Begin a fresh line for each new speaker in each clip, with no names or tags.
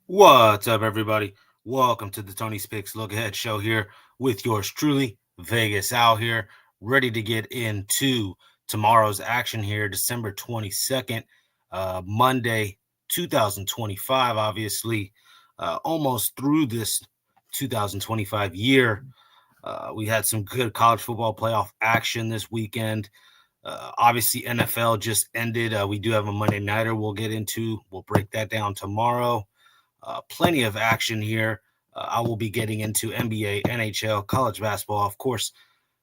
What's up, everybody? Welcome to the Tony's Picks Look Ahead show here with yours truly, Vegas out here, ready to get into tomorrow's action here, December 22nd, Monday, 2025. Obviously, almost through this 2025 year. We had some good college football playoff action this weekend. Obviously, NFL just ended. We do have a Monday Nighter we'll get into. We'll break that down tomorrow. Plenty of action here. I will be getting into NBA, NHL, college basketball, of course,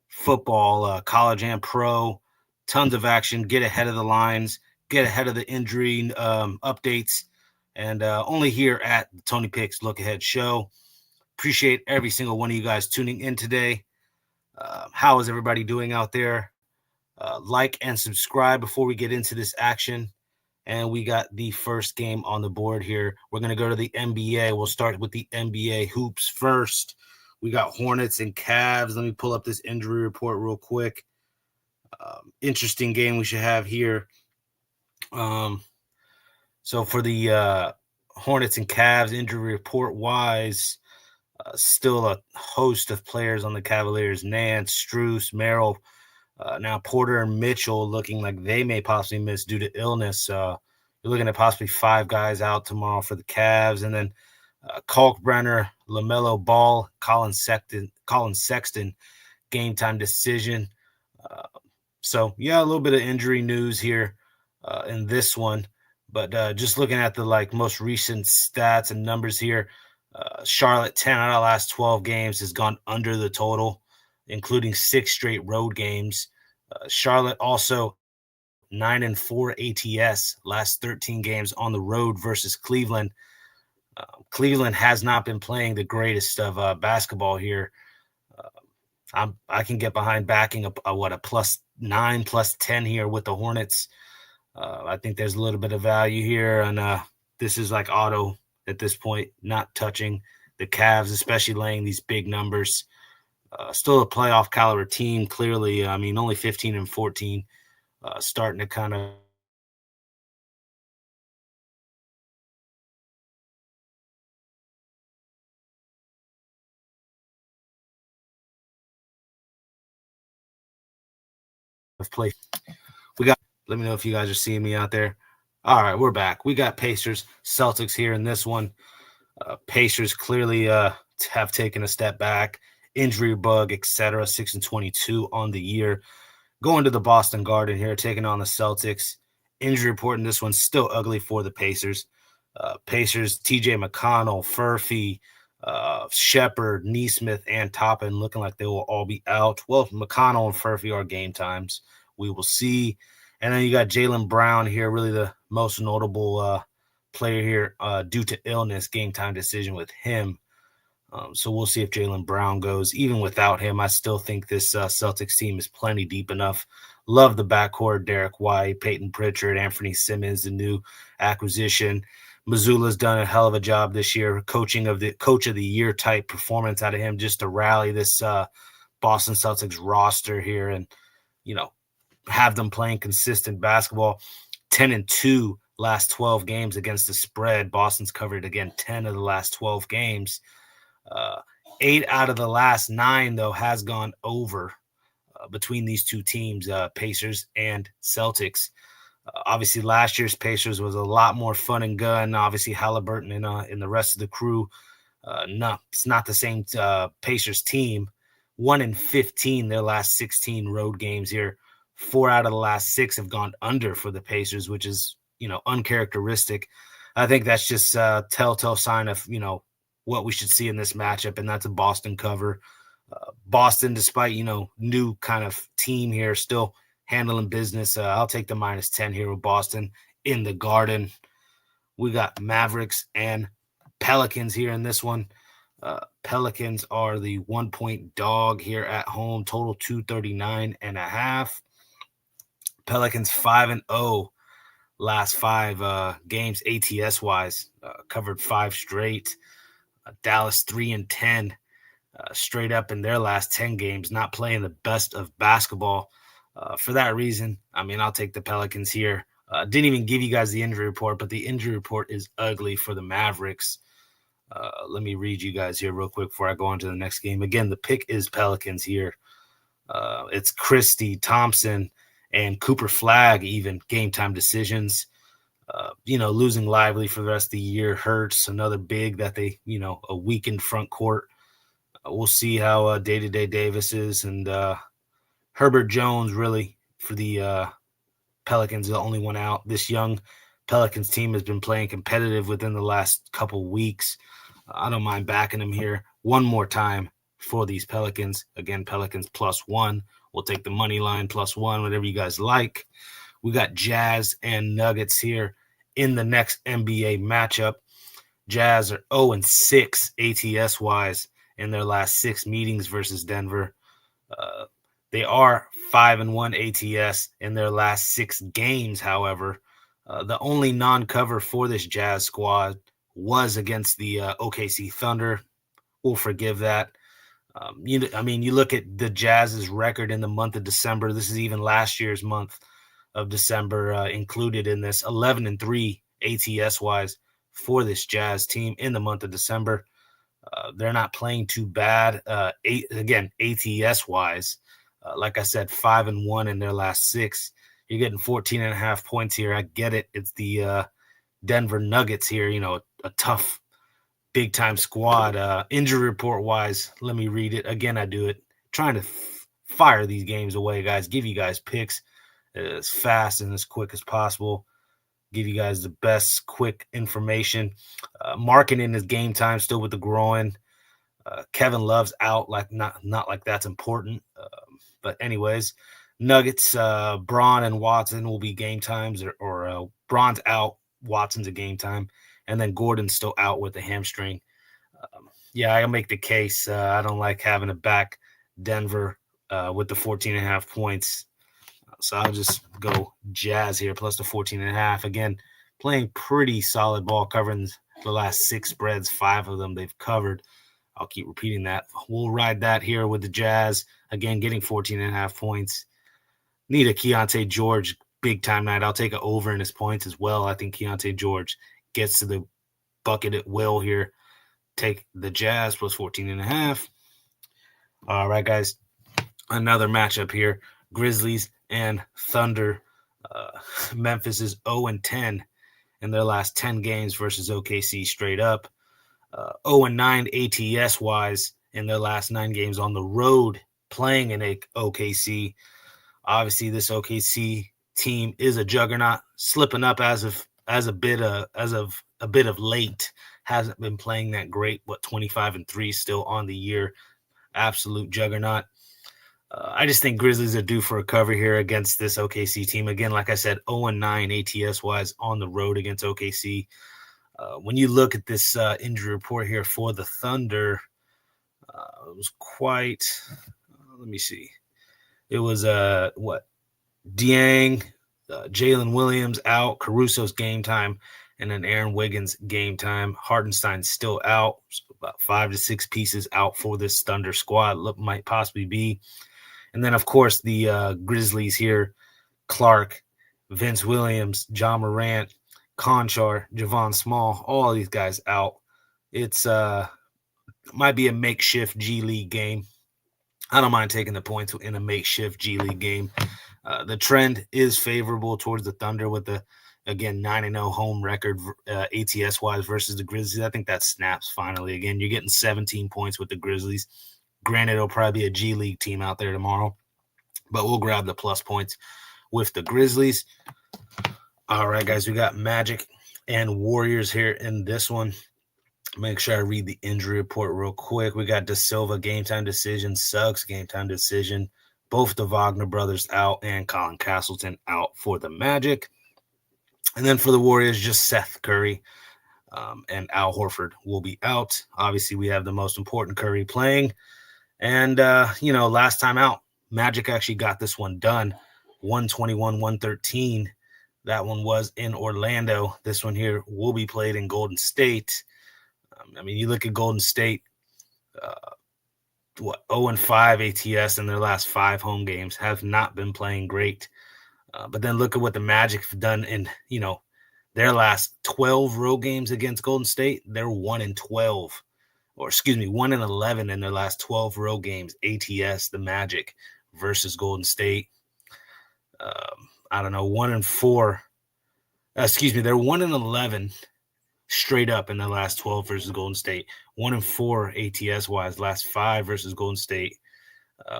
football, college and pro. Tons of action. Get ahead of the lines, get ahead of the injury updates, and only here at the Tony Picks Look Ahead show. Appreciate every single one of you guys tuning in today. How is everybody doing out there? Like and subscribe before we get into this action. And we got the first game on the board here. We're going to go to the NBA. We'll start with the NBA hoops first. We got Hornets and Cavs. Let me pull up this injury report real quick. Interesting game we should have here. So for the Hornets and Cavs injury report wise, still a host of players on the Cavaliers. Nance, Strus, Merrill, now Porter and Mitchell looking like they may possibly miss due to illness. You're looking at possibly 5 guys out tomorrow for the Cavs, and then Kalkbrenner, LaMelo Ball, Colin Sexton, game time decision. So yeah, a little bit of injury news here in this one, but just looking at the most recent stats and numbers here, Charlotte 10 out of the last 12 games has gone under the total, including 6 straight road games. Charlotte also 9-4 ATS last 13 games on the road versus Cleveland. Cleveland has not been playing the greatest of basketball here. I can get behind backing a +9, +10 here with the Hornets. I think there's a little bit of value here, and this is like auto at this point, not touching the Cavs, especially laying these big numbers. Still a playoff caliber team, clearly. I mean, only 15-14, starting to kind of play. We got. Let me know if you guys are seeing me out there. All right, we're back. We got Pacers, Celtics here in this one. Pacers clearly have taken a step back, injury bug, etc. 6-22 on the year. Going to the Boston Garden here, taking on the Celtics. Injury report in this one still ugly for the Pacers. Pacers, TJ McConnell, Furphy, Shepard, Neesmith, and Toppin looking like they will all be out. Well, McConnell and Furphy are game times. We will see. And then you got Jaylen Brown here, really the most notable player here due to illness, game time decision with him. So we'll see if Jaylen Brown goes. Even without him, I still think this Celtics team is plenty deep enough. Love the backcourt, Derek White, Peyton Pritchard, Anthony Simmons, the new acquisition. Missoula's done a hell of a job this year, coach of the year type performance out of him just to rally this Boston Celtics roster here and, have them playing consistent basketball. 10-2 last 12 games against the spread. Boston's covered again 10 of the last 12 games. 8 out of the last 9, though, has gone over between these two teams, Pacers and Celtics. Obviously, last year's Pacers was a lot more fun and gun. Obviously, Halliburton and the rest of the crew. It's not the same Pacers team. 1-15 their last 16 road games here. 4 out of the last 6 have gone under for the Pacers, which is, uncharacteristic. I think that's just a telltale sign of, what we should see in this matchup, and that's a Boston cover. Boston, despite, new kind of team here, still handling business. I'll take the -10 here with Boston in the Garden. We got Mavericks and Pelicans here in this one. Pelicans are the 1-point dog here at home, total 239.5. Pelicans 5-0 last 5 games ATS wise, covered 5 straight. Dallas 3-10 straight up in their last 10 games, not playing the best of basketball. For that reason, I'll take the Pelicans here. Didn't even give you guys the injury report, but the injury report is ugly for the Mavericks. Let me read you guys here real quick before I go on to the next game. Again, the pick is Pelicans here. It's Christie, Thompson, and Cooper Flagg, even game time decisions. Losing Lively for the rest of the year hurts. Another big that they, a weakened front court. We'll see how Day-to-Day Davis is. And Herbert Jones, really, for the Pelicans, the only one out. This young Pelicans team has been playing competitive within the last couple weeks. I don't mind backing them here one more time for these Pelicans. Again, Pelicans +1. We'll take the money line +1, whatever you guys like. We got Jazz and Nuggets here in the next NBA matchup. Jazz are 0-6 ATS-wise in their last 6 meetings versus Denver. They are 5-1 ATS in their last 6 games, however. The only non-cover for this Jazz squad was against the OKC Thunder. We'll forgive that. You look at the Jazz's record in the month of December. This is even last year's month of December included in this. 11-3 ATS-wise for this Jazz team in the month of December. They're not playing too bad. ATS-wise, like I said, 5-1 in their last 6. You're getting 14.5 points here. I get it. It's the Denver Nuggets here, a tough, big-time squad. Injury report-wise, let me read it. Again, I do it. Trying to fire these games away, guys. Give you guys picks as fast and as quick as possible. Give you guys the best, quick information. Marketing is game time still with the groin. Kevin Love's out, not like that's important. But anyways, Nuggets, Braun and Watson will be game times, or Braun's out, Watson's a game time, and then Gordon's still out with the hamstring. I make the case. I don't like having to back Denver with the 14.5 points. So I'll just go Jazz here plus the 14.5. Again, playing pretty solid ball, covering the last 6 spreads. 5 of them they've covered. I'll keep repeating that. We'll ride that here with the Jazz. Again, getting 14.5 points. Need a Keontae George big-time night. I'll take an over in his points as well. I think Keontae George gets to the bucket at will here. Take the Jazz plus 14.5. All right, guys. Another matchup here. Grizzlies and Thunder. Memphis is 0-10 in their last 10 games versus OKC straight up. 0-9 ATS-wise in their last 9 games on the road playing in OKC. Obviously, this OKC team is a juggernaut, slipping up as of a bit of late. Hasn't been playing that great. 25-3 still on the year. Absolute juggernaut. I just think Grizzlies are due for a cover here against this OKC team. Again, like I said, 0-9 ATS-wise on the road against OKC. When you look at this injury report here for the Thunder, it was quite let me see. It was, Dieng, Jalen Williams out, Caruso's game time, and then Aaron Wiggins game time. Hartenstein's still out, so about 5 to 6 pieces out for this Thunder squad. Might possibly be. And then, of course, the Grizzlies here, Clark, Vince Williams, John Morant, Conchar, Javon Small, all these guys out. It's might be a makeshift G League game. I don't mind taking the points in a makeshift G League game. The trend is favorable towards the Thunder with the, again, 9-0 home record ATS-wise versus the Grizzlies. I think that snaps finally. Again, you're getting 17 points with the Grizzlies. Granted, it'll probably be a G League team out there tomorrow, but we'll grab the plus points with the Grizzlies. All right, guys, we got Magic and Warriors here in this one. Make sure I read the injury report real quick. We got Da Silva game time decision, Suggs game time decision, both the Wagner brothers out, and Colin Castleton out for the Magic. And then for the Warriors, just Seth Curry and Al Horford will be out. Obviously, we have the most important Curry playing. And, last time out, Magic actually got this one done, 121-113. That one was in Orlando. This one here will be played in Golden State. You look at Golden State, 0-5 ATS in their last 5 home games, have not been playing great. But then look at what the Magic have done in, Their last 12 road games against Golden State, they're 1-12. Or excuse me, 1-11 in their last 12 road games. ATS, the Magic versus Golden State. I don't know, 1-4. They're 1-11 straight up in the last 12 versus Golden State. 1-4 ATS wise, last 5 versus Golden State.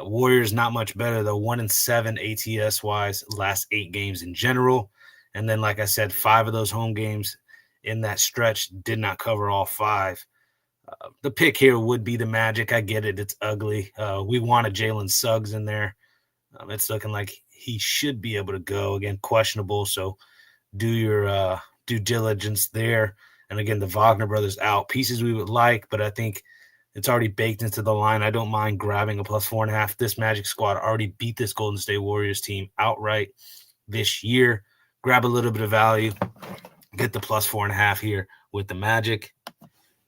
Warriors not much better though. 1-7 ATS wise, last 8 games in general. And then, like I said, 5 of those home games in that stretch did not cover all 5. The pick here would be the Magic. I get it. It's ugly. We wanted Jalen Suggs in there. It's looking like he should be able to go. Again, questionable. So do your due diligence there. And again, the Wagner brothers out. Pieces we would like, but I think it's already baked into the line. I don't mind grabbing a +4.5. This Magic squad already beat this Golden State Warriors team outright this year. Grab a little bit of value. Get the +4.5 here with the Magic.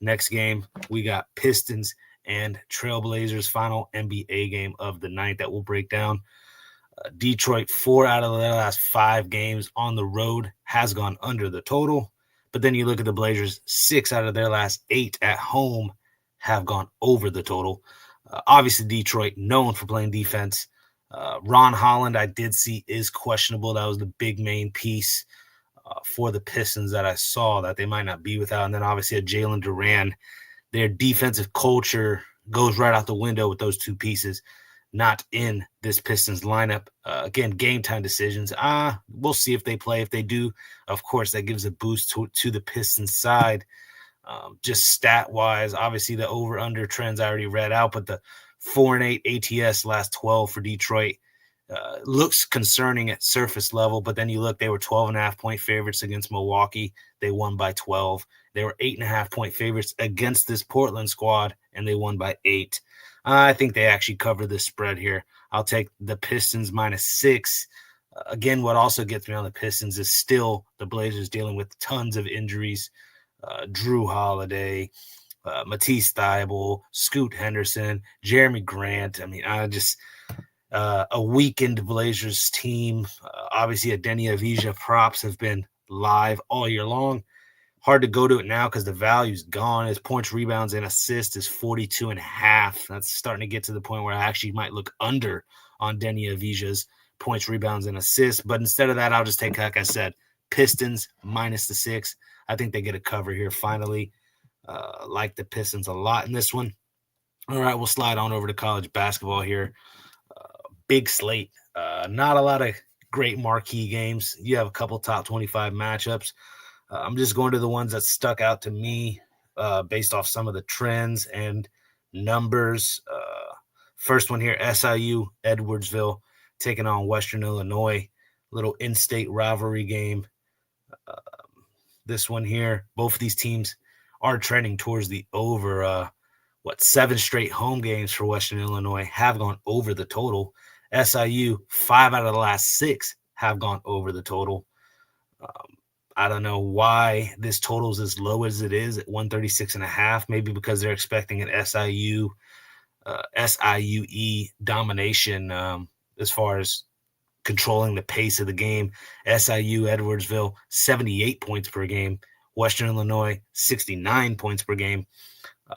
Next game, we got Pistons and Trailblazers, final NBA game of the night that we'll break down. Detroit, 4 out of their last 5 games on the road has gone under the total. But then you look at the Blazers, 6 out of their last 8 at home have gone over the total. Obviously, Detroit, known for playing defense. Ron Holland, I did see, is questionable. That was the big main piece for the Pistons that I saw that they might not be without. And then obviously a Jalen Duran. Their defensive culture goes right out the window with those 2 pieces not in this Pistons lineup. Again, game time decisions. We'll see if they play. If they do, of course, that gives a boost to the Pistons side. Just stat-wise, obviously the over-under trends I already read out, but the 4-8 ATS last 12 for Detroit looks concerning at surface level, but then you look, they were 12.5-point favorites against Milwaukee. They won by 12. They were 8.5-point favorites against this Portland squad, and they won by 8. I think they actually cover this spread here. I'll take the Pistons -6. Again, what also gets me on the Pistons is still the Blazers dealing with tons of injuries. Drew Holiday, Matisse Thybulle, Scoot Henderson, Jeremy Grant. I mean, a weakened Blazers team. Obviously, Deni Avdija props have been live all year long. Hard to go to it now because the value's gone. His points, rebounds, and assists is 42.5. That's starting to get to the point where I actually might look under on Deni Avdija's points, rebounds, and assists. But instead of that, I'll just take, like I said, Pistons -6. I think they get a cover here finally. Like the Pistons a lot in this one. All right, we'll slide on over to college basketball here. Big slate. Not a lot of great marquee games. You have a couple top 25 matchups. I'm just going to the ones that stuck out to me based off some of the trends and numbers. First one here, SIU Edwardsville taking on Western Illinois. Little in-state rivalry game. This one here, both of these teams are trending towards the over. 7 straight home games for Western Illinois have gone over the total. SIU, 5 out of the last 6 have gone over the total. I don't know why this total is as low as it is at 136.5. Maybe because they're expecting an SIUE domination as far as controlling the pace of the game. SIU Edwardsville, 78 points per game. Western Illinois, 69 points per game.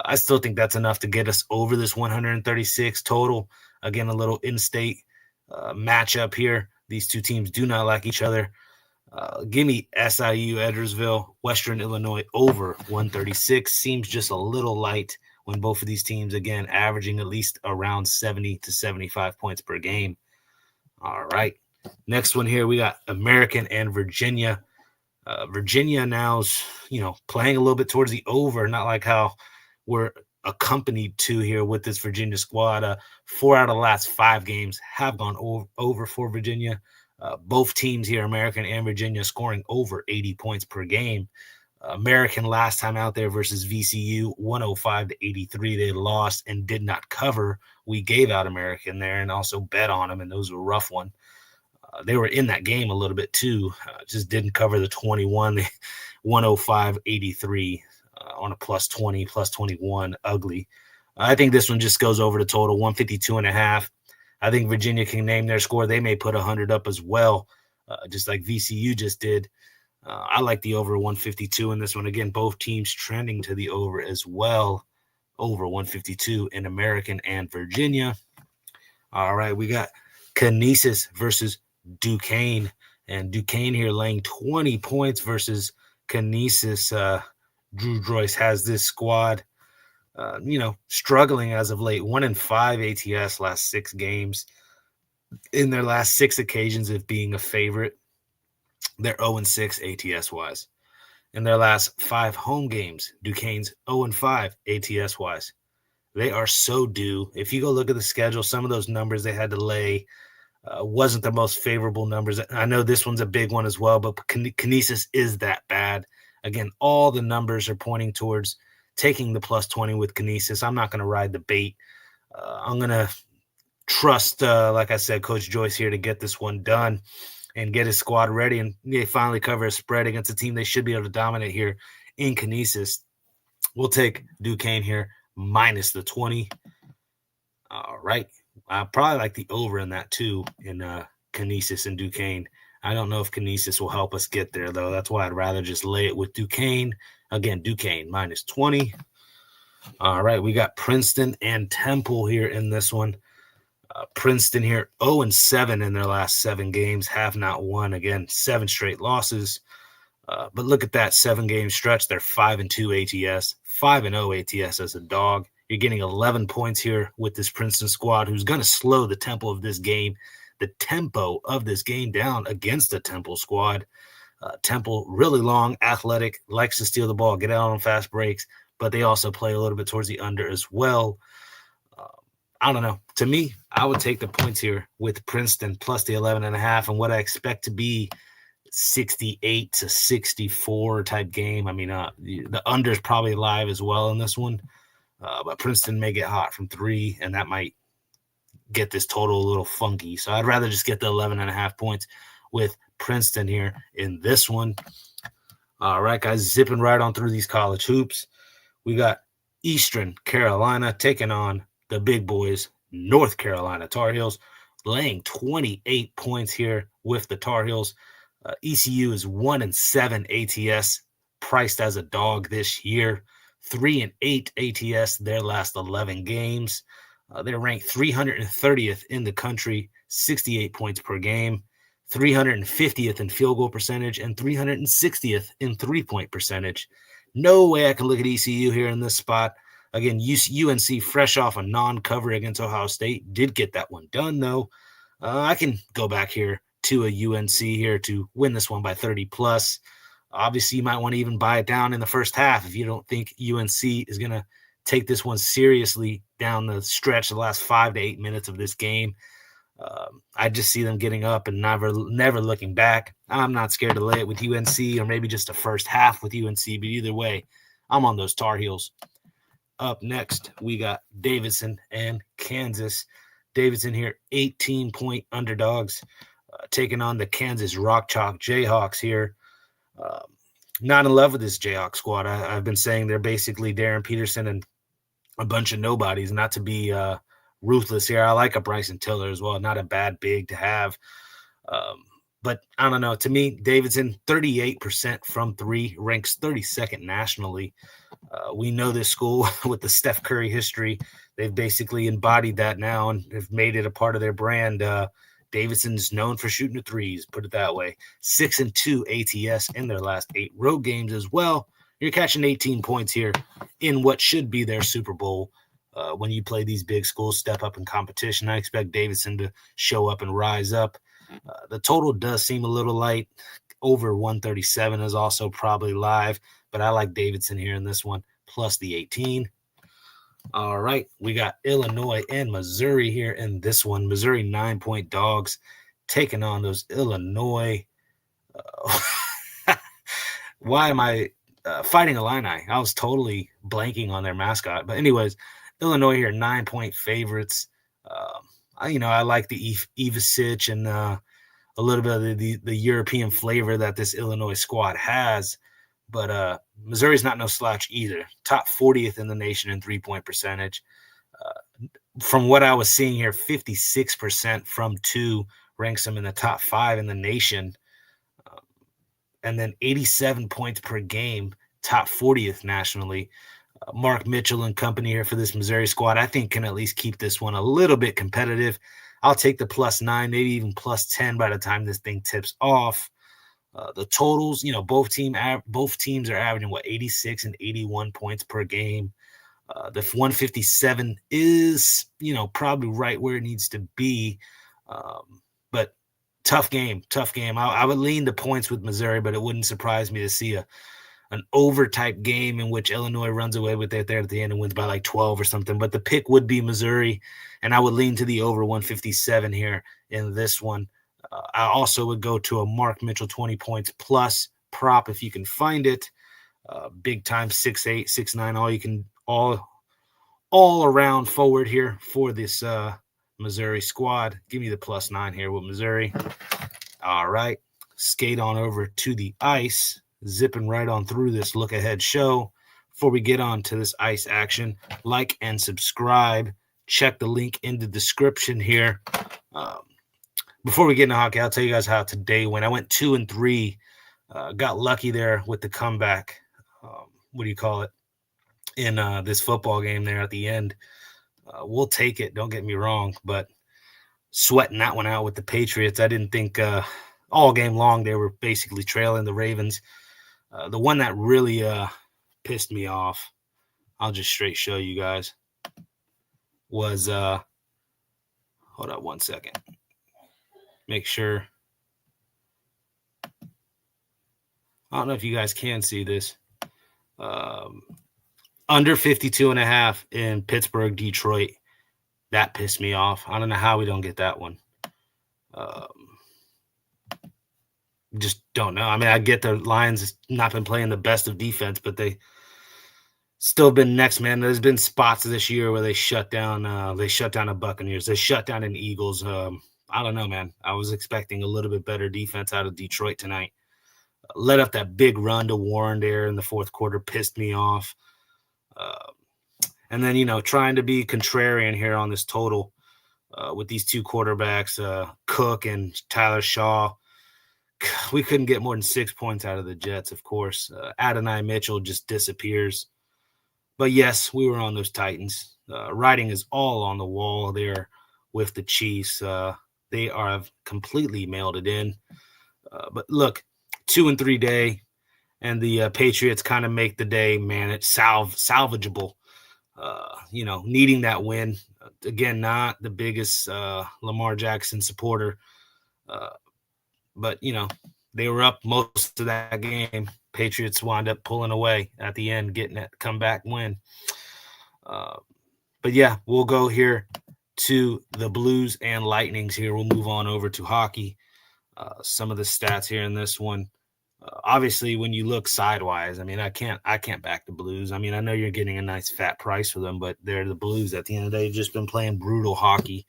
I still think that's enough to get us over this 136 total. Again, a little in-state matchup here. These two teams do not like each other. Give me SIU Edwardsville, Western Illinois over 136. Seems just a little light when both of these teams, again, averaging at least around 70 to 75 points per game. All right. Next one here, we got American and Virginia. Virginia now's, playing a little bit towards the over, not like how we're accompanied to here with this Virginia squad. 4 out of the last 5 games have gone over for Virginia. Both teams here, American and Virginia, scoring over 80 points per game. American last time out there versus VCU, 105-83. They lost and did not cover. We gave out American there and also bet on them, and those were a rough one. They were in that game a little bit too. Just didn't cover the 21. 105-83 on a +20, +21. Ugly. I think this one just goes over the total, 152.5. I think Virginia can name their score. They may put 100 up as well, just like VCU just did. I like the over 152 in this one. Again, both teams trending to the over as well. Over 152 in American and Virginia. All right, we got Canisius versus Duquesne. And Duquesne here laying 20 points versus Canisius. Drew Joyce has this squad, struggling as of late. 1-5 ATS last 6 games. In their last 6 occasions of being a favorite, they're 0-6 ATS-wise. In their last 5 home games, Duquesne's 0-5 ATS-wise. They are so due. If you go look at the schedule, some of those numbers they had to lay wasn't the most favorable numbers. I know this one's a big one as well, but Canisius is that bad. Again, all the numbers are pointing towards taking the plus 20 with Canisius. I'm not going to ride the bait. I'm going to trust, like I said, Coach Joyce here to get this one done and get his squad ready. And they finally cover a spread against a team they should be able to dominate here in Canisius. We'll take Duquesne here minus the 20. All right. I probably like the over in that too in Canisius and Duquesne. I don't know if Canisius will help us get there, though. That's why I'd rather just lay it with Duquesne. Again, Duquesne minus 20. All right. We got Princeton and Temple here in this one. Princeton here 0-7 in their last 7 games, have not won. Again, 7 straight losses. But look at that 7-game stretch. They're 5-2 ATS, 5-0 ATS as a dog. You're getting 11 points here with this Princeton squad, who's going to slow the tempo of this game down against the Temple squad. Temple, really long, athletic, likes to steal the ball, get out on fast breaks, but they also play a little bit towards the under as well. I don't know. To me, I would take the points here with Princeton plus the 11.5 and what I expect to be 68-64 type game. I mean, the under is probably live as well in this one, but Princeton may get hot from 3, and that might get this total a little funky. So I'd rather just get the 11.5 points with Princeton here in this one. All right, guys, zipping right on through these college hoops. We got Eastern Carolina taking on the big boys, North Carolina Tar Heels, laying 28 points here with the Tar Heels. ECU is 1-7 ATS, priced as a dog this year. 3-8 ATS their last 11 games. They're ranked 330th in the country, 68 points per game, 350th in field goal percentage, and 360th in three-point percentage. No way I can look at ECU here in this spot. Again, UNC fresh off a non-cover against Ohio State. Did get that one done, though. I can go back here to a UNC here to win this one by 30+. Obviously, you might want to even buy it down in the first half if you don't think UNC is going to take this one seriously down the stretch, the last 5 to 8 minutes of this game. I just see them getting up and never looking back. I'm not scared to lay it with UNC or maybe just a first half with UNC, but either way, I'm on those Tar Heels. Up next, we got Davidson and Kansas. Davidson here, 18-point underdogs, taking on the Kansas Rock Chalk Jayhawks here. Not in love with this Jayhawk squad. I've been saying they're basically Darren Peterson and a bunch of nobodies. Not to be ruthless here, I like a Bryson Tiller as well. Not a bad big to have. But I don't know. To me, Davidson, 38% from 3, ranks 32nd nationally. We know this school with the Steph Curry history. They've basically embodied that now and have made it a part of their brand. Davidson's known for shooting the threes, put it that way. 6-2 ATS in their last 8 road games as well. You're catching 18 points here in what should be their Super Bowl. When you play these big schools, step up in competition, I expect Davidson to show up and rise up. The total does seem a little light. Over 137 is also probably live, but I like Davidson here in this one, plus the 18. All right, we got Illinois and Missouri here in this one. Missouri 9-point dogs taking on those Illinois. Why am I Fighting Illini? I was totally blanking on their mascot. But anyways, Illinois here, 9-point favorites. I like the Ivisic and a little bit of the European flavor that this Illinois squad has. But Missouri's not no slouch either. Top 40th in the nation in three-point percentage. From what I was seeing here, 56% from 2 ranks them in the top 5 in the nation. and then 87 points per game, top 40th nationally. Mark Mitchell and company here for this Missouri squad, I think can at least keep this one a little bit competitive. I'll take the +9, maybe even +10 by the time this thing tips off. The totals, both teams are averaging 86 and 81 points per game. The 157 is, probably right where it needs to be. But tough game. I would lean the points with Missouri, but it wouldn't surprise me to see an over type game in which Illinois runs away with it there at the end and wins by like 12 or something. But the pick would be Missouri, and I would lean to the over 157 here in this one. I also would go to a Mark Mitchell 20 points plus prop if you can find it. Big time 6'8", 6'9", all around forward here for this Missouri squad. Give me the +9 here with Missouri. All right, skate on over to the ice. Zipping right on through this look ahead show. Before we get on to this ice action, like and subscribe. Check the link in the description here. Before we get into hockey, I'll tell you guys how today went. I went 2-3. Got lucky there with the comeback. In this football game there at the end. We'll take it. Don't get me wrong, but sweating that one out with the Patriots. I didn't think all game long they were basically trailing the Ravens. The one that really pissed me off, I'll just straight show you guys, was hold on one second. Make sure. I don't know if you guys can see this. Under 52.5 in Pittsburgh, Detroit. That pissed me off. I don't know how we don't get that one. Just don't know. I mean, I get the Lions not been playing the best of defense, but they still been next, man. There's been spots this year where they shut down the Buccaneers. They shut down an Eagles. I don't know, man. I was expecting a little bit better defense out of Detroit tonight. Let up that big run to Warren there in the fourth quarter. Pissed me off. And then, trying to be contrarian here on this total with these two quarterbacks, Cook and Tyler Shaw. We couldn't get more than 6 points out of the Jets, of course. Adonai Mitchell just disappears. But, yes, we were on those Titans. Writing is all on the wall there with the Chiefs. They have completely mailed it in. But, look, 2-3 day, and the Patriots kind of make the day, man. It's salvageable. Needing that win. Again, not the biggest Lamar Jackson supporter. But, they were up most of that game. Patriots wound up pulling away at the end, getting that comeback win. But, yeah, we'll go here to the Blues and Lightnings here. We'll move on over to hockey. Some of the stats here in this one. Obviously, when you look sidewise, I mean, I can't back the Blues. I mean, I know you're getting a nice fat price for them, but they're the Blues at the end of the day. Just been playing brutal hockey.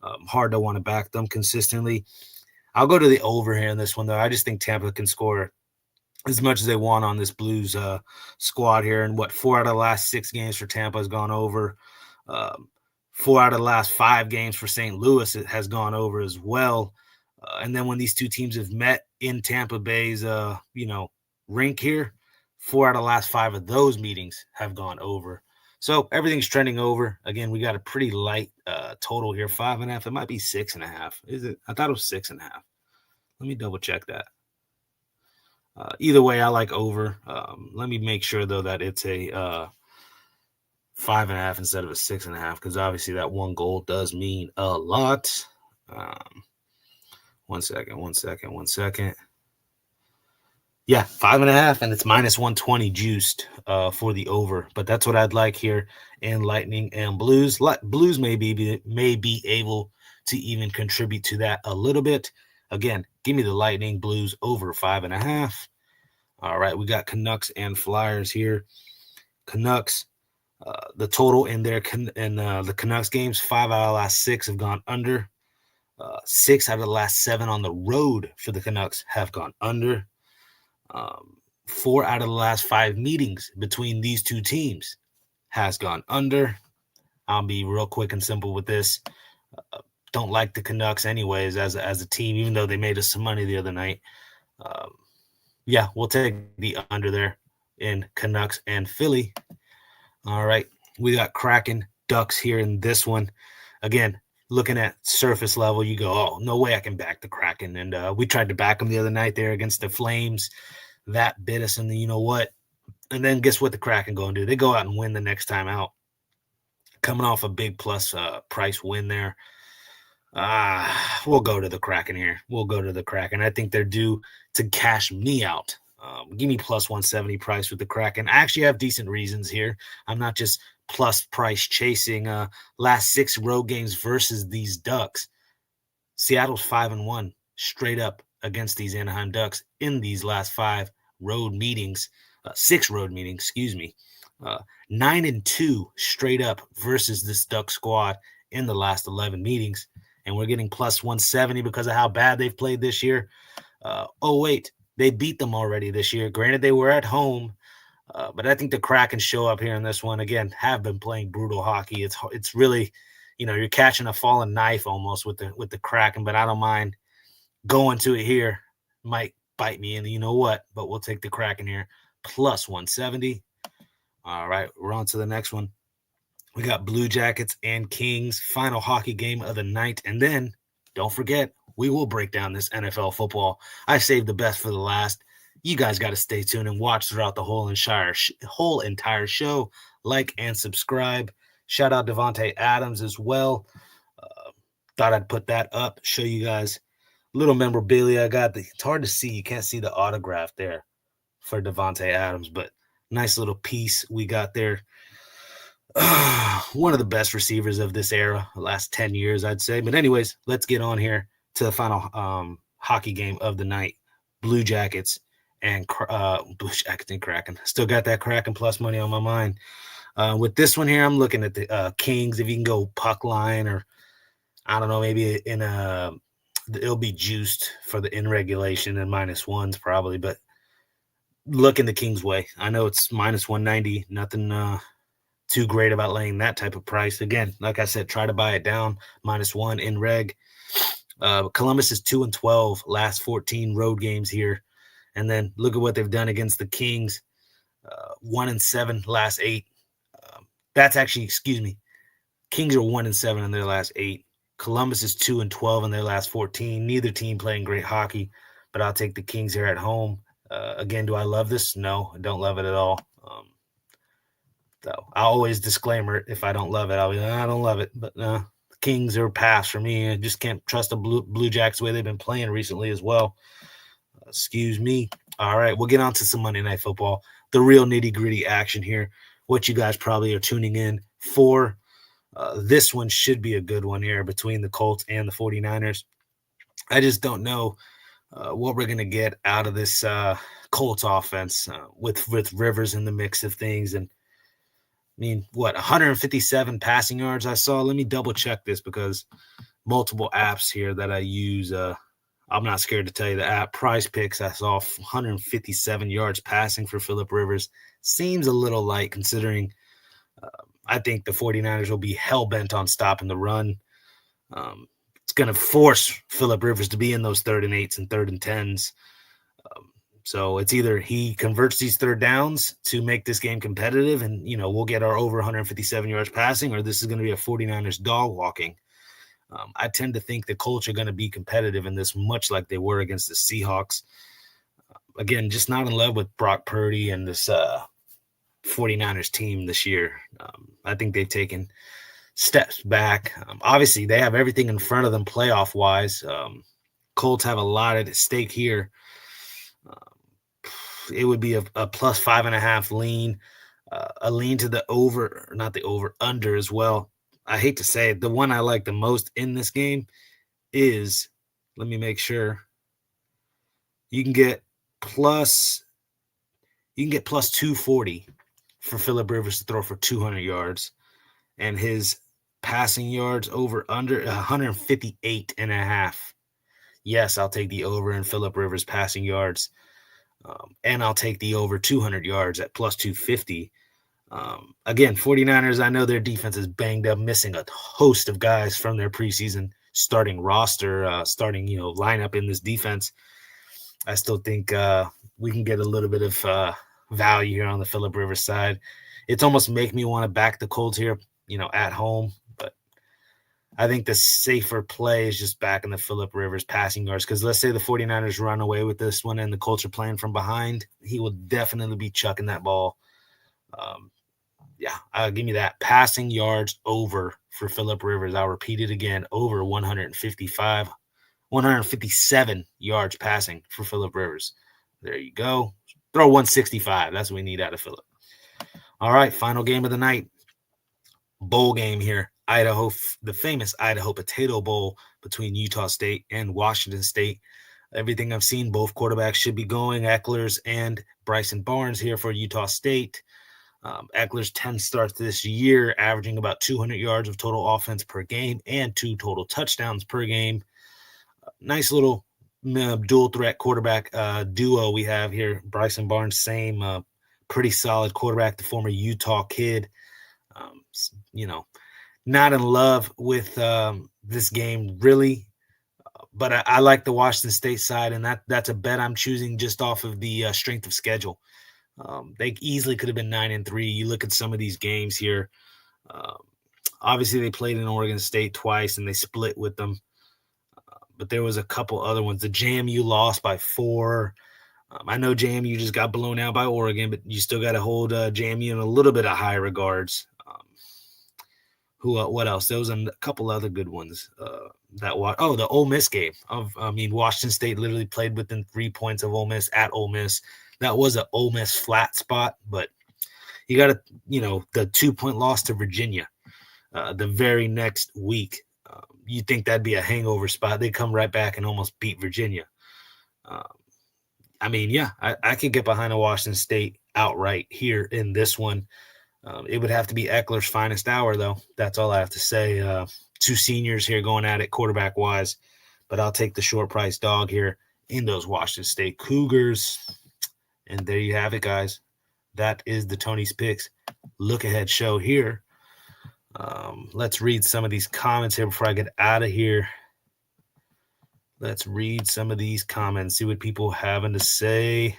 Hard to want to back them consistently. I'll go to the over here in this one, though. I just think Tampa can score as much as they want on this Blues squad here. And 4 out of the last 6 games for Tampa has gone over. 4 out of the last 5 games for St. Louis has gone over as well. And then when these two teams have met in Tampa Bay's, rink here, 4 out of the last 5 of those meetings have gone over. So everything's trending over. Again, we got a pretty light total here, 5.5. It might be 6.5. Is it? I thought it was 6.5. Let me double check that. Either way, I like over. Let me make sure though that it's a 5.5 instead of a 6.5, because obviously that one goal does mean a lot. One second. Yeah, 5.5, and it's -120 juiced for the over. But that's what I'd like here in Lightning and Blues. Blues may be able to even contribute to that a little bit. Again, give me the Lightning Blues over 5.5. All right, we got Canucks and Flyers here. Canucks, the total in the Canucks games, 5 out of the last 6 have gone under. 6 out of the last 7 on the road for the Canucks have gone under. 4 out of the last 5 meetings between these two teams has gone under. I'll be real quick and simple with this. Don't like the Canucks anyways as a team, even though they made us some money the other night. Yeah, we'll take the under there in Canucks and Philly. All right. We got Kraken, Ducks here in this one. Again, looking at surface level, you go, oh, no way I can back the Kraken. And we tried to back them the other night there against the Flames. That bit us in the you know what. And then guess what the Kraken go and do? They go out and win the next time out. Coming off a big plus price win there. We'll go to the Kraken here. We'll go to the Kraken. I think they're due to cash me out. Give me plus 170 price with the Kraken. I actually have decent reasons here. I'm not just plus price chasing. Last 6 road games versus these Ducks. Seattle's 5-1 straight up against these Anaheim Ducks in these last 5 road meetings. 6 road meetings, excuse me. 9-2 straight up versus this Duck squad in the last 11 meetings. And we're getting plus 170 because of how bad they've played this year. Wait, they beat them already this year. Granted, they were at home, but I think the Kraken show up here in this one. Again, have been playing brutal hockey. It's really, you're catching a fallen knife almost with the Kraken, but I don't mind going to it here. Might bite me in the you know what, but we'll take the Kraken here. Plus 170. All right, we're on to the next one. We got Blue Jackets and Kings, final hockey game of the night. And then, don't forget, we will break down this NFL football. I saved the best for the last. You guys got to stay tuned and watch throughout the whole entire show. Like and subscribe. Shout out Davante Adams as well. Thought I'd put that up, show you guys little memorabilia. I got it's hard to see. You can't see the autograph there for Davante Adams, but nice little piece we got there. One of the best receivers of this era, the last 10 years, I'd say. But anyways, let's get on here to the final hockey game of the night. Blue Jackets and Kraken. Still got that Kraken plus money on my mind. With this one here, I'm looking at the Kings. If you can go puck line or, I don't know, maybe it'll be juiced for the in regulation and -1s probably. But looking the Kings way. I know it's minus 190. Nothing too great about laying that type of price. Again, like I said, try to buy it down. -1 in reg. Columbus is 2-12 last 14 road games here. And then look at what they've done against the Kings. 1-7 last 8. That's actually, excuse me. Kings are 1-7 in their last 8. Columbus is 2-12 in their last 14. Neither team playing great hockey, but I'll take the Kings here at home. Again, do I love this? No, I don't love it at all. So I always disclaimer it. If I don't love it, I'll be like, I don't love it. But the Kings are pass for me. I just can't trust the Blue Jackets the way they've been playing recently as well. Excuse me. All right, we'll get on to some Monday Night Football. The real nitty-gritty action here. What you guys probably are tuning in for. This one should be a good one here between the Colts and the 49ers. I just don't know what we're going to get out of this Colts offense with Rivers in the mix of things. And I mean, 157 passing yards I saw? Let me double check this because multiple apps here that I use. I'm not scared to tell you the app. Prize Picks, I saw 157 yards passing for Phillip Rivers. Seems a little light considering I think the 49ers will be hell-bent on stopping the run. It's going to force Phillip Rivers to be in those 3rd and 8s and 3rd and 10s. So it's either he converts these 3rd downs to make this game competitive and, we'll get our over 157 yards passing, or this is going to be a 49ers dog walking. I tend to think the Colts are going to be competitive in this, much like they were against the Seahawks. Again, just not in love with Brock Purdy and this 49ers team this year. I think they've taken steps back. Obviously, they have everything in front of them playoff-wise. Colts have a lot at stake here. It would be a plus 5.5 lean, a lean to the over, or not the over, under as well. I hate to say it, the one I like the most in this game is, let me make sure, you can get plus 240 for Phillip Rivers to throw for 200 yards, and his passing yards over under 158.5. Yes, I'll take the over in Phillip Rivers passing yards, and I'll take the over 200 yards at plus 250. Again, 49ers, I know their defense is banged up, missing a host of guys from their preseason starting roster, lineup in this defense. I still think we can get a little bit of value here on the Philip Rivers side. It's almost make me want to back the Colts here, at home. But I think the safer play is just backing the Philip Rivers passing yards, because let's say the 49ers run away with this one and the Colts are playing from behind. He will definitely be chucking that ball. Give me that. Passing yards over for Philip Rivers. I'll repeat it again. Over 157 yards passing for Philip Rivers. There you go. Throw 165. That's what we need out of Philip. All right, final game of the night. Bowl game here. Idaho, the famous Idaho Potato Bowl between Utah State and Washington State. Everything I've seen, both quarterbacks should be going. Eklers and Bryson Barnes here for Utah State. Eckler's 10 starts this year, averaging about 200 yards of total offense per game and 2 total touchdowns per game. Nice little dual threat quarterback duo we have here. Bryson Barnes, same pretty solid quarterback, the former Utah kid. Not in love with this game really, but I like the Washington State side, and that's a bet I'm choosing just off of the strength of schedule. They easily could have been 9-3. You look at some of these games here. Obviously, they played in Oregon State twice, and they split with them. But there was a couple other ones. The JMU lost by 4. I know JMU just got blown out by Oregon, but you still got to hold JMU in a little bit of high regards. What else? There was a couple other good ones. The Ole Miss game. Washington State literally played within 3 points of Ole Miss at Ole Miss. That was an Ole Miss flat spot, but you got the 2-point loss to Virginia the very next week. You think that'd be a hangover spot. They come right back and almost beat Virginia. I could get behind a Washington State outright here in this one. It would have to be Eckler's finest hour, though. That's all I have to say. 2 seniors here going at it quarterback-wise, but I'll take the short price dog here in those Washington State Cougars. And there you have it, guys. That is the Tony's Picks look-ahead show here. Let's read some of these comments here before I get out of here. Let's read some of these comments, see what people having to say.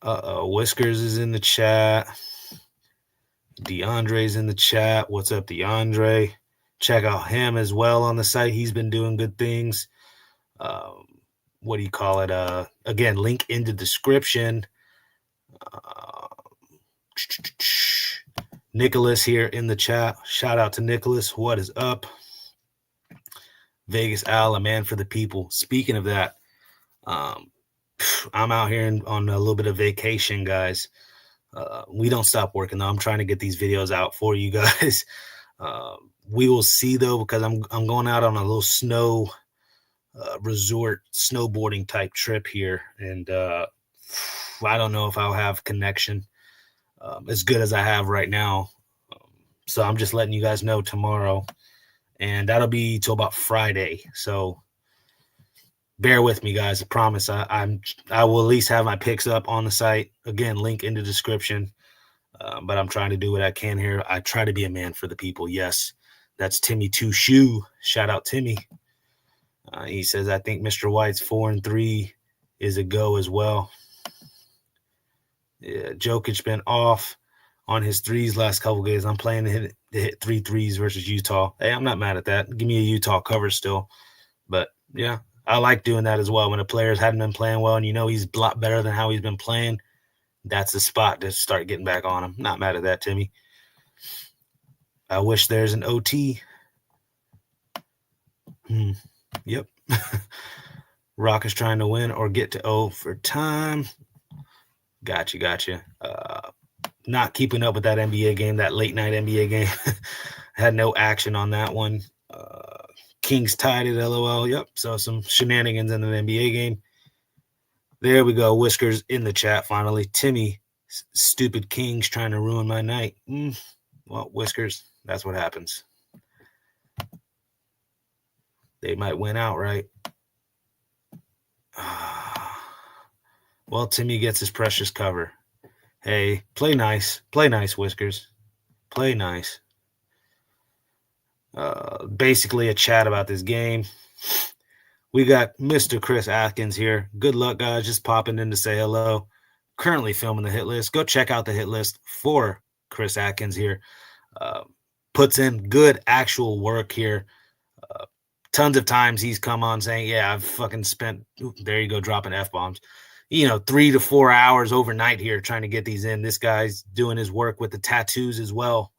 Whiskers is in the chat. DeAndre's in the chat. What's up, DeAndre? Check out him as well on the site. He's been doing good things. What do you call it? Again, link in the description. Nicholas here in the chat. Shout out to Nicholas. What is up? Vegas Al, a man for the people. Speaking of that, I'm out here on a little bit of vacation, guys. We don't stop working, though. I'm trying to get these videos out for you guys. We will see, though, because I'm going out on a little snow resort snowboarding type trip here, and I don't know if I'll have connection as good as I have right now. So I'm just letting you guys know tomorrow, and that'll be till about Friday. So bear with me, guys. I promise I will at least have my picks up on the site. Again, link in the description. But I'm trying to do what I can here. I try to be a man for the people. Yes, that's Timmy Two Shoe. Shout out Timmy. He says, I think Mr. White's 4-3 is a go as well. Yeah, Jokic been off on his threes last couple games. I'm playing to hit 3 threes versus Utah. Hey, I'm not mad at that. Give me a Utah cover still. But, yeah, I like doing that as well. When a player's hadn't been playing well and he's a lot better than how he's been playing, that's the spot to start getting back on him. Not mad at that, Timmy. I wish there's an OT. Yep. Rock is trying to win or get to overtime. Gotcha. Not keeping up with that NBA game, that late night NBA game. Had no action on that one. Kings tied it, LOL. Yep. So some shenanigans in an NBA game. There we go. Whiskers in the chat finally. Timmy, stupid Kings trying to ruin my night. Well, Whiskers, that's what happens. They might win outright. Well, Timmy gets his precious cover. Hey, play nice. Play nice, Whiskers. Play nice. Basically a chat about this game. We got Mr. Chris Atkins here. Good luck, guys. Just popping in to say hello. Currently filming the hit list. Go check out the hit list for Chris Atkins here. Puts in good actual work here. Tons of times he's come on saying, yeah, I've fucking spent, there you go, dropping F-bombs, 3 to 4 hours overnight here trying to get these in. This guy's doing his work with the tattoos as well.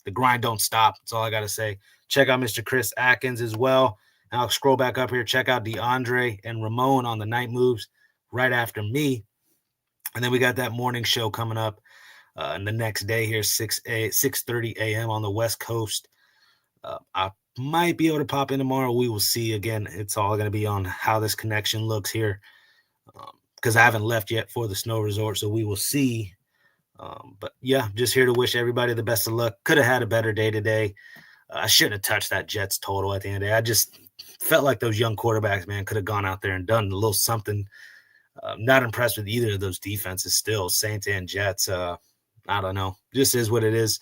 The grind don't stop. That's all I got to say. Check out Mr. Chris Atkins as well. And I'll scroll back up here. Check out DeAndre and Ramon on the night moves right after me. And then we got that morning show coming up and the next day here, 6:30 a.m. on the West Coast. I might be able to pop in tomorrow. We will see. Again, it's all going to be on how this connection looks here because I haven't left yet for the snow resort, so we will see. But yeah, just here to wish everybody the best of luck. Could have had a better day today. I shouldn't have touched that Jets total at the end of the day. I just felt like those young quarterbacks, man, could have gone out there and done a little something. Not impressed with either of those defenses still, Saints and Jets. I don't know. Just is what it is.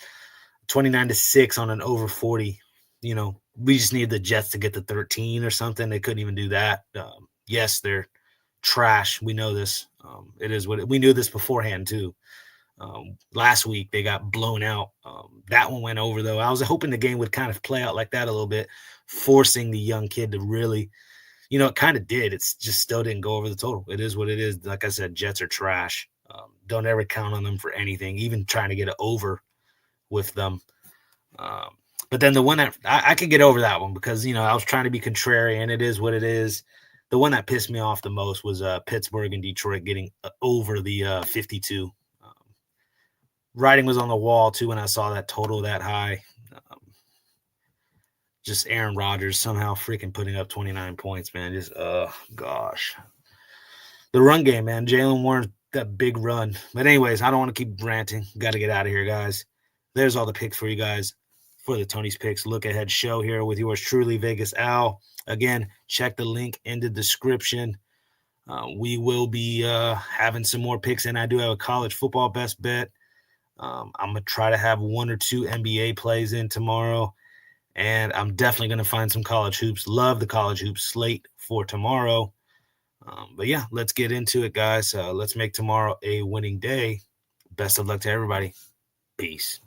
29-6 on an over 40. We just need the Jets to get to 13 or something. They couldn't even do that. Yes, they're trash. We know this. It is what we knew this beforehand too. Last week they got blown out. That one went over though. I was hoping the game would kind of play out like that a little bit, forcing the young kid to really, it kind of did. It's just still didn't go over the total. It is what it is. Like I said, Jets are trash. Don't ever count on them for anything, even trying to get it over with them. But then the one that I could get over that one because, I was trying to be contrarian. It is what it is. The one that pissed me off the most was Pittsburgh and Detroit getting over the 52. Writing was on the wall, too, when I saw that total that high. Just Aaron Rodgers somehow freaking putting up 29 points, man. Just, gosh. The run game, man. Jalen Warren, that big run. But anyways, I don't want to keep ranting. Got to get out of here, guys. There's all the picks for you guys for the Tony's Picks Look Ahead show here with yours truly, Vegas Al. Again, check the link in the description. We will be having some more picks, and I do have a college football best bet. I'm going to try to have 1 or 2 NBA plays in tomorrow, and I'm definitely going to find some college hoops. Love the college hoops slate for tomorrow. But yeah, let's get into it, guys. Let's make tomorrow a winning day. Best of luck to everybody. Peace.